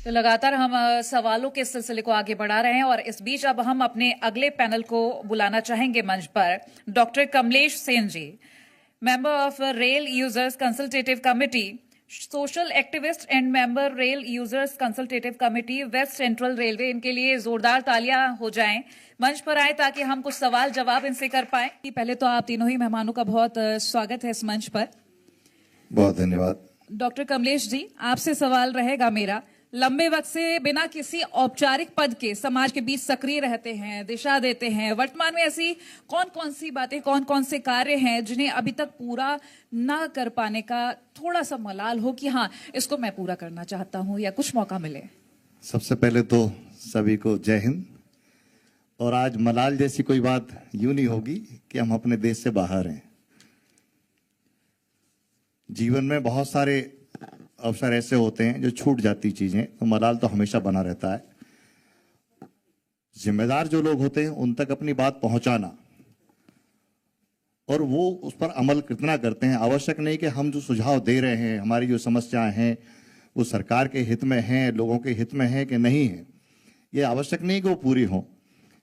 तो लगातार हम सवालों के सिलसिले को आगे बढ़ा रहे हैं और इस बीच अब हम अपने अगले पैनल को बुलाना चाहेंगे मंच पर। Doctor Kamlesh Sen ji, member of rail users consultative committee, social activist and member rail users consultative committee west central railway. इनके लिए जोरदार तालियां हो जाएं। मंच पर आए ताकि हम कुछ सवाल जवाब इनसे कर पाए। पहले तो आप तीनों ही मेहमानों का बहुत स्वागत है इस मंच पर। बहुत धन्यवाद। डॉक्टर कमलेश जी, आपसे सवाल रहेगा मेरा। लंबे वक्त से बिना किसी औपचारिक पद के समाज के बीच सक्रिय रहते हैं, दिशा देते हैं। वर्तमान में ऐसी कौन कौन सी बातें, कौन कौन से कार्य हैं जिन्हें अभी तक पूरा ना कर पाने का थोड़ा सा मलाल हो कि हाँ इसको मैं पूरा करना चाहता हूं या कुछ मौका मिले? सबसे पहले तो सभी को जय हिंद। और आज मलाल जैसी कोई बात यूं नहीं होगी कि हम अपने देश से बाहर हैं। जीवन में बहुत सारे अवसर ऐसे होते हैं जो छूट जाती चीजें, तो मलाल तो हमेशा बना रहता है। जिम्मेदार जो लोग होते हैं उन तक अपनी बात पहुंचाना और वो उस पर अमल कितना करते हैं, आवश्यक नहीं कि हम जो सुझाव दे रहे हैं, हमारी जो समस्याएं हैं वो सरकार के हित में हैं, लोगों के हित में हैं कि नहीं है, ये आवश्यक नहीं कि वो पूरी हो।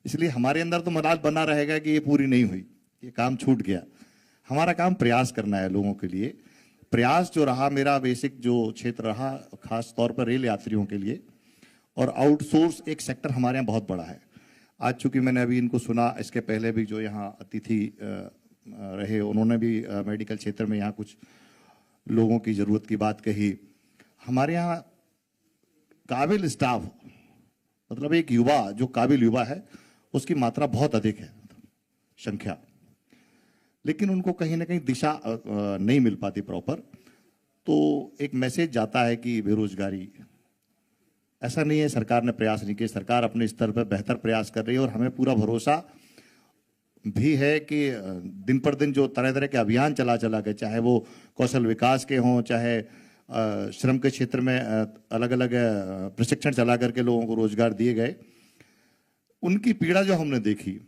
इसलिए हमारे अंदर तो मलाल बना रहेगा कि ये पूरी नहीं हुई, ये काम छूट गया। हमारा काम प्रयास करना है लोगों के लिए। प्रयास जो रहा, मेरा बेसिक जो क्षेत्र रहा खास तौर पर रेल यात्रियों के लिए, और आउटसोर्स एक सेक्टर हमारे यहाँ बहुत बड़ा है। आज चूंकि मैंने अभी इनको सुना, इसके पहले भी जो यहाँ अतिथि रहे उन्होंने भी मेडिकल क्षेत्र में यहाँ कुछ लोगों की जरूरत की बात कही। हमारे यहाँ काबिल स्टाफ, मतलब एक युवा जो काबिल युवा है उसकी मात्रा बहुत अधिक है, संख्या, लेकिन उनको कहीं ना कहीं दिशा नहीं मिल पाती प्रॉपर। तो एक मैसेज जाता है कि बेरोजगारी, ऐसा नहीं है सरकार ने प्रयास नहीं किए, सरकार अपने स्तर पर बेहतर प्रयास कर रही है। और हमें पूरा भरोसा भी है कि दिन पर दिन जो तरह तरह के अभियान चला के, चाहे वो कौशल विकास के हों, चाहे श्रम के क्षेत्र में अलग अलग प्रशिक्षण चला करके लोगों को रोजगार दिए गए, उनकी पीड़ा जो हमने देखी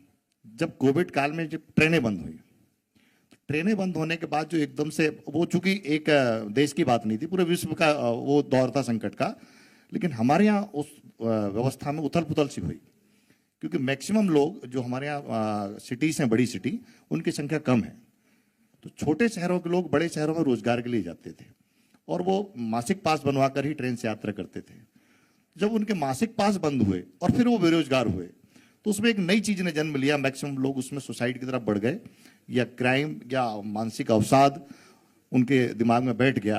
जब कोविड काल में, जब ट्रेनें बंद हुई, ट्रेनें बंद होने के बाद जो एकदम से वो, चूंकि एक देश की बात नहीं थी, पूरे विश्व का वो दौर था संकट का, लेकिन हमारे यहाँ उस व्यवस्था में उथल पुथल सी हुई, क्योंकि मैक्सिमम लोग जो हमारे यहाँ सिटीज हैं, बड़ी सिटी, उनकी संख्या कम है। तो छोटे शहरों के लोग बड़े शहरों में रोजगार के लिए जाते थे और वो मासिक पास बनवा कर ही ट्रेन से यात्रा करते थे। जब उनके मासिक पास बंद हुए और फिर वो बेरोजगार हुए, तो उसमें एक नई चीज ने जन्म लिया। मैक्सिमम लोग उसमें सुसाइड की तरफ बढ़ गए, या क्राइम या मानसिक अवसाद उनके दिमाग में बैठ गया।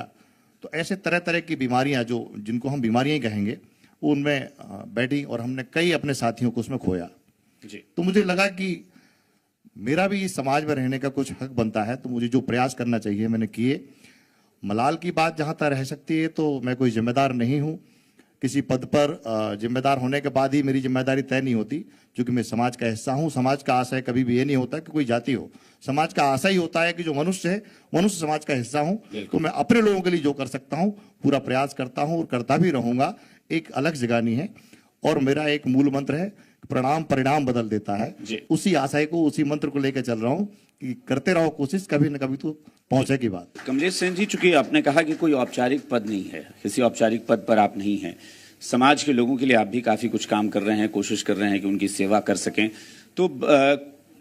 तो ऐसे तरह तरह की बीमारियां, जो जिनको हम बीमारियां ही कहेंगे, वो उनमें बैठी और हमने कई अपने साथियों को उसमें खोया जी। तो मुझे लगा कि मेरा भी इस समाज में रहने का कुछ हक बनता है, तो मुझे जो प्रयास करना चाहिए मैंने किए। मलाल की बात जहां तक रह सकती है, तो मैं कोई जिम्मेदार नहीं हूं किसी पद पर। जिम्मेदार होने के बाद ही मेरी जिम्मेदारी तय नहीं होती, क्योंकि मैं समाज का हिस्सा हूं। समाज का आशय कभी भी ये नहीं होता कि कोई जाति हो, समाज का आशय ही होता है कि जो मनुष्य है, मनुष्य समाज का हिस्सा हूं। तो मैं अपने लोगों के लिए जो कर सकता हूं पूरा प्रयास करता हूं और करता भी रहूंगा। एक अलग जगानी है और मेरा एक मूल मंत्र है, प्रणाम परिणाम बदल देता है। उसी आशय को, उसी मंत्र को लेकर चल रहा हूं कि करते रहो कोशिश, कभी न कभी तो पहुंचे की बात। कमलेश सेन जी, चूंकि आपने कहा कि कोई औपचारिक पद नहीं है, किसी औपचारिक पद पर आप नहीं हैं, समाज के लोगों के लिए आप भी काफी कुछ काम कर रहे हैं, कोशिश कर रहे हैं कि उनकी सेवा कर सकें, तो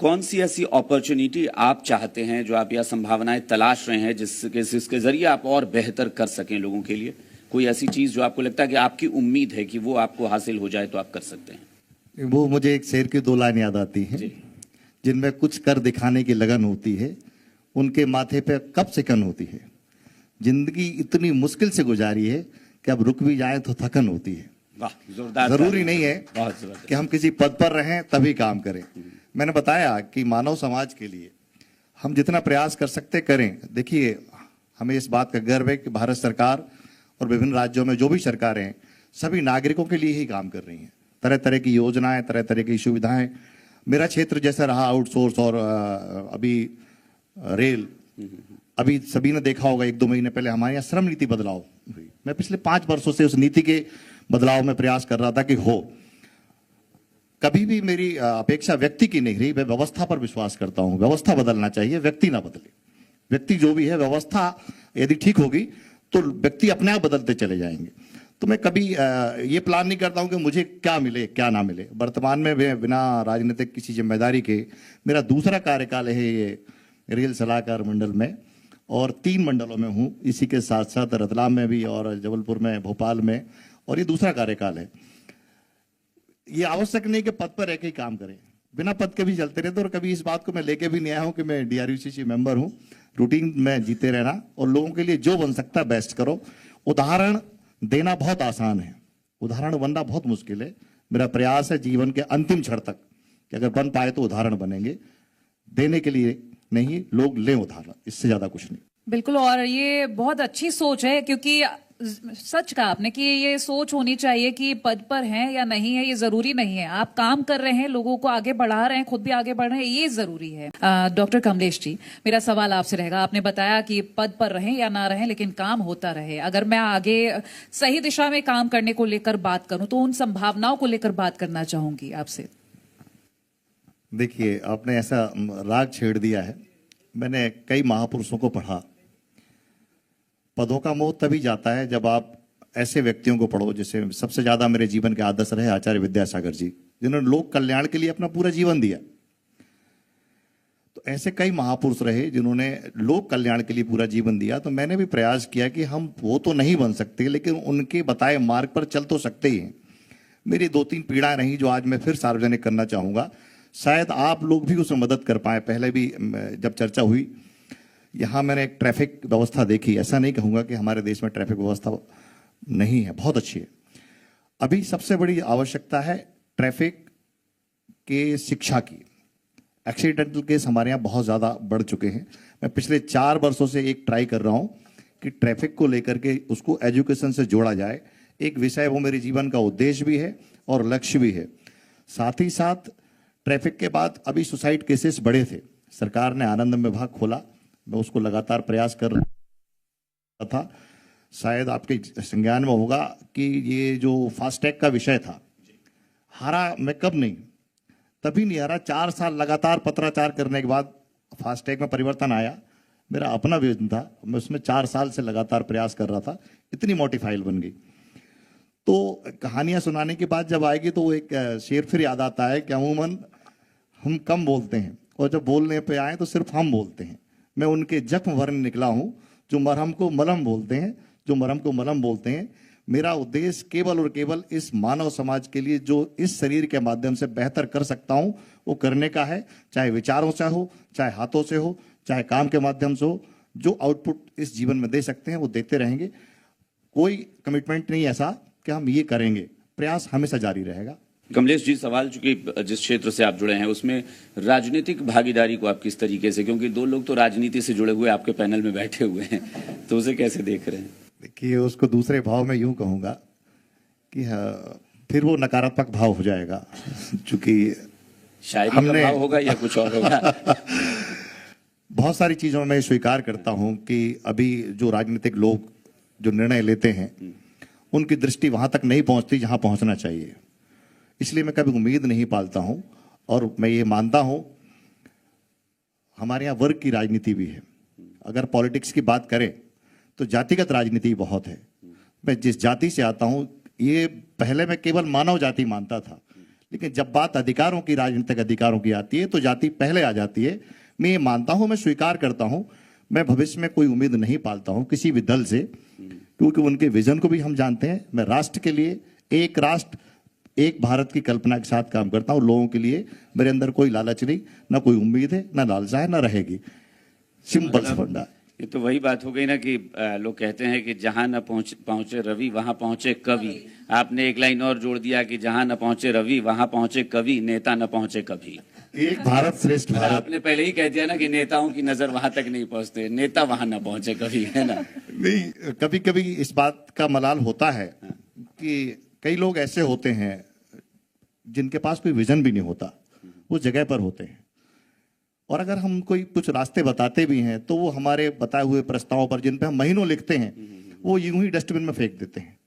कौन सी ऐसी अपॉर्चुनिटी आप चाहते हैं, जो आप या संभावनाएं तलाश रहे हैं जिसके जरिए आप और बेहतर कर सकें लोगों के लिए? कोई ऐसी चीज जो आपको लगता है कि आपकी उम्मीद है कि वो आपको हासिल हो जाए तो आप कर सकते हैं? वो मुझे एक शेर की दो लाइन याद आती है, जिनमें कुछ कर दिखाने की लगन होती है, उनके माथे पे कब सिकन होती है। जिंदगी इतनी मुश्किल से गुजारी है कि अब रुक भी जाए तो थकन होती है। वाह, जोरदार। जरूरी नहीं है कि हम किसी पद पर रहें तभी काम करें। मैंने बताया कि मानव समाज के लिए हम जितना प्रयास कर सकते करें। देखिए, हमें इस बात का गर्व है कि भारत सरकार और विभिन्न राज्यों में जो भी सरकारें हैं, सभी नागरिकों के लिए ही काम कर रही हैं। तरह तरह की योजनाएं, तरह तरह की सुविधाएं। मेरा क्षेत्र जैसा रहा आउटसोर्स और अभी रेल, अभी सभी ने देखा होगा 1-2 महीने पहले हमारे यहाँ श्रम नीति बदलाव हुई। मैं पिछले 5 वर्षों से उस नीति के बदलाव में प्रयास कर रहा था कि हो। कभी भी मेरी अपेक्षा व्यक्ति की नहीं रही, मैं व्यवस्था पर विश्वास करता हूं। व्यवस्था बदलना चाहिए, व्यक्ति ना बदले। व्यक्ति जो भी है, व्यवस्था यदि ठीक होगी तो व्यक्ति अपने आप बदलते चले जाएंगे। तो मैं कभी ये प्लान नहीं करता हूं कि मुझे क्या मिले क्या ना मिले। वर्तमान में बिना राजनीतिक किसी जिम्मेदारी के मेरा दूसरा कार्यकाल है ये रेल सलाहकार मंडल में, और 3 मंडलों में हूं, इसी के साथ साथ रतलाम में भी और जबलपुर में, भोपाल में, और ये दूसरा कार्यकाल है। ये आवश्यक नहीं कि पद पर रह के ही काम करें, बिना पद के भी चलते रहते, और कभी इस बात को मैं लेके भी नहीं आया हूं कि मैं DRUCC मेंबर हूं। रूटीन में जीते रहना और लोगों के लिए जो बन सकता है बेस्ट करो। उदाहरण देना बहुत आसान है, उदाहरण बनना बहुत मुश्किल है। मेरा प्रयास है जीवन के अंतिम क्षण तक कि अगर बन पाए तो उदाहरण बनेंगे, देने के लिए नहीं, लोग लें उदाहरण, इससे ज्यादा कुछ नहीं। बिल्कुल, और ये बहुत अच्छी सोच है, क्योंकि सच कहा आपने कि ये सोच होनी चाहिए कि पद पर हैं या नहीं है ये जरूरी नहीं है, आप काम कर रहे हैं, लोगों को आगे बढ़ा रहे हैं, खुद भी आगे बढ़ रहे हैं, ये जरूरी है। डॉक्टर कमलेश जी, मेरा सवाल आपसे रहेगा, आपने बताया कि पद पर रहें या ना रहें लेकिन काम होता रहे। अगर मैं आगे सही दिशा में काम करने को लेकर बात करूं तो उन संभावनाओं को लेकर बात करना चाहूंगी आपसे। देखिए, आपने ऐसा राग छेड़ दिया है। मैंने कई महापुरुषों को पढ़ा। पदों का मोह तभी जाता है जब आप ऐसे व्यक्तियों को पढ़ो, जैसे सबसे ज्यादा मेरे जीवन के आदर्श रहे आचार्य विद्यासागर जी, जिन्होंने लोक कल्याण के लिए अपना पूरा जीवन दिया। तो ऐसे कई महापुरुष रहे जिन्होंने लोक कल्याण के लिए पूरा जीवन दिया। तो मैंने भी प्रयास किया कि हम वो तो नहीं बन सकते लेकिन उनके बताए मार्ग पर चल तो सकते ही हैं। मेरी 2-3 पीड़ाएं रही जो आज मैं फिर सार्वजनिक करना चाहूंगा, शायद आप लोग भी उसमें मदद कर पाए। पहले भी जब चर्चा हुई, यहाँ मैंने एक ट्रैफिक व्यवस्था देखी। ऐसा नहीं कहूँगा कि हमारे देश में ट्रैफिक व्यवस्था नहीं है, बहुत अच्छी है। अभी सबसे बड़ी आवश्यकता है ट्रैफिक के शिक्षा की। एक्सीडेंटल केस हमारे यहाँ बहुत ज़्यादा बढ़ चुके हैं। मैं पिछले 4 वर्षों से एक ट्राई कर रहा हूँ कि ट्रैफिक को लेकर के उसको एजुकेशन से जोड़ा जाए। एक विषय वो मेरे जीवन का उद्देश्य भी है और लक्ष्य भी है। साथ ही साथ ट्रैफिक के बाद अभी सुसाइड केसेस बढ़े थे, सरकार ने आनंद विभाग खोला, मैं उसको लगातार प्रयास कर रहा था। शायद आपके संज्ञान में होगा कि ये जो फास्टैग का विषय था, हारा मैं कब नहीं, तभी नहीं हारा। 4 साल लगातार पत्राचार करने के बाद फास्टैग में परिवर्तन आया। मेरा अपना विजन था, मैं उसमें 4 साल से लगातार प्रयास कर रहा था, इतनी मोटी फाइल बन गई। तो कहानियां सुनाने के बाद जब आएगी तो वो एक शेर फिर याद आता है कि अमूमन हम कम बोलते हैं और जब बोलने पे आए तो सिर्फ हम बोलते हैं। मैं उनके जख्म भरने निकला हूं जो मरहम को मलहम बोलते हैं, जो मरहम को मलहम बोलते हैं। मेरा उद्देश्य केवल और केवल इस मानव समाज के लिए जो इस शरीर के माध्यम से बेहतर कर सकता हूं वो करने का है, चाहे विचारों से हो, चाहे हाथों से हो, चाहे काम के माध्यम से हो। जो आउटपुट इस जीवन में दे सकते हैं वो देते रहेंगे। कोई कमिटमेंट नहीं ऐसा कि हम ये करेंगे, प्रयास हमेशा जारी रहेगा। कमलेश जी, सवाल चूंकि जिस क्षेत्र से आप जुड़े हैं उसमें राजनीतिक भागीदारी को आप किस तरीके से, क्योंकि 2 लोग तो राजनीति से जुड़े हुए आपके पैनल में बैठे हुए हैं, तो उसे कैसे देख रहे हैं? देखिए, उसको दूसरे भाव में यूं कहूंगा कि फिर वो नकारात्मक भाव हो जाएगा चूंकि शायद हमने भाव होगा या कुछ और होगा। बहुत सारी चीजों में स्वीकार करता हूं कि अभी जो राजनीतिक लोग जो निर्णय लेते हैं उनकी दृष्टि वहां तक नहीं पहुंचती जहां पहुंचना चाहिए। इसलिए मैं कभी उम्मीद नहीं पालता हूं और मैं ये मानता हूं हमारे यहाँ वर्ग की राजनीति भी है। अगर पॉलिटिक्स की बात करें तो जातिगत राजनीति बहुत है। मैं जिस जाति से आता हूं, ये पहले मैं केवल मानव जाति मानता था, लेकिन जब बात अधिकारों की, राजनीतिक अधिकारों की आती है तो जाति पहले आ जाती है। मैं ये मानता हूं, मैं स्वीकार करता हूं। मैं भविष्य में कोई उम्मीद नहीं पालता हूं किसी भी दल से, क्योंकि उनके विजन को भी हम जानते हैं। मैं राष्ट्र के लिए, एक राष्ट्र एक भारत की कल्पना के साथ काम करता हूं। लोगों के लिए मेरे अंदर कोई लालच नहीं, ना कोई उम्मीद है, ना लालसा है, ना रहेगी। सिंपल सा फंडा। ये तो वही बात हो गई ना कि लोग कहते हैं कि जहां न पहुंचे रवि वहां पहुंचे कवि। आपने एक लाइन और जोड़ दिया कि जहां न पहुंचे रवि वहां पहुंचे कवि, नेता न पहुंचे कभी। एक भारत श्रेष्ठ भारत। आपने पहले ही कह दिया ना कि नेताओं की नजर वहां तक नहीं पहुंचते, नेता वहां न पहुंचे कभी, है ना? नहीं, कभी कभी इस बात का मलाल होता है कि कई लोग ऐसे होते हैं जिनके पास कोई विजन भी नहीं होता, वो जगह पर होते हैं। और अगर हम कोई कुछ रास्ते बताते भी हैं तो वो हमारे बताए हुए प्रस्तावों पर, जिन पे हम महीनों लिखते हैं, वो यूं ही डस्टबिन में फेंक देते हैं।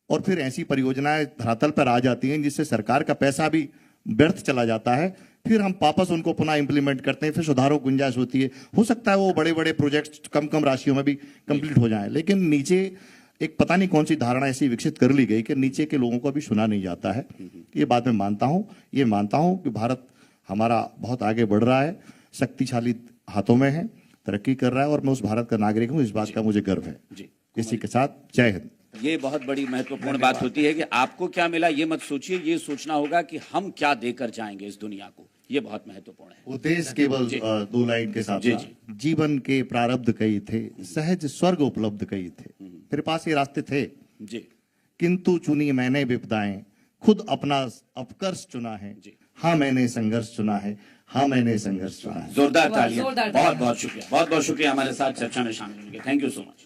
और फिर ऐसी परियोजनाएं धरातल पर आ जाती हैं जिससे सरकार का पैसा भी व्यर्थ चला जाता है। फिर हम वापस उनको पुनः इंप्लीमेंट करते हैं, फिर सुधारों की गुंजाइश होती है। हो सकता है वो बड़े बड़े प्रोजेक्ट्स कम राशियों में भी कंप्लीट हो जाएं, लेकिन नीचे एक पता नहीं कौन सी धारणा ऐसी विकसित कर ली गई कि नीचे के लोगों को अभी सुना नहीं जाता है। ये बात मैं मानता हूं, ये मानता हूं कि भारत हमारा बहुत आगे बढ़ रहा है, शक्तिशाली हाथों में है, तरक्की कर रहा है और मैं उस भारत का नागरिक हूं, इस बात का मुझे गर्व है। जी। इसी के साथ जय हिंद। ये बहुत बड़ी महत्वपूर्ण बात होती है कि आपको क्या मिला ये मत सोचिए, ये सोचना होगा कि हम क्या देकर जाएंगे इस दुनिया को। ये बहुत महत्वपूर्ण है। उद्देश्य केवल दो लाइन के साथ जी, था। जीवन के प्रारब्ध कई थे, सहज स्वर्ग उपलब्ध कई थे। मेरे पास ये रास्ते थे, जी किंतु चुनी मैंने विपदाएं, खुद अपना अपकर्ष चुना है। हाँ मैंने संघर्ष चुना है, हाँ मैंने संघर्ष चुना है। जोरदार तालियां। जोरदार बहुत बहुत शुक्रिया, बहुत बहुत शुक्रिया हमारे साथ चर्चा में शामिल होने के। Thank you so much.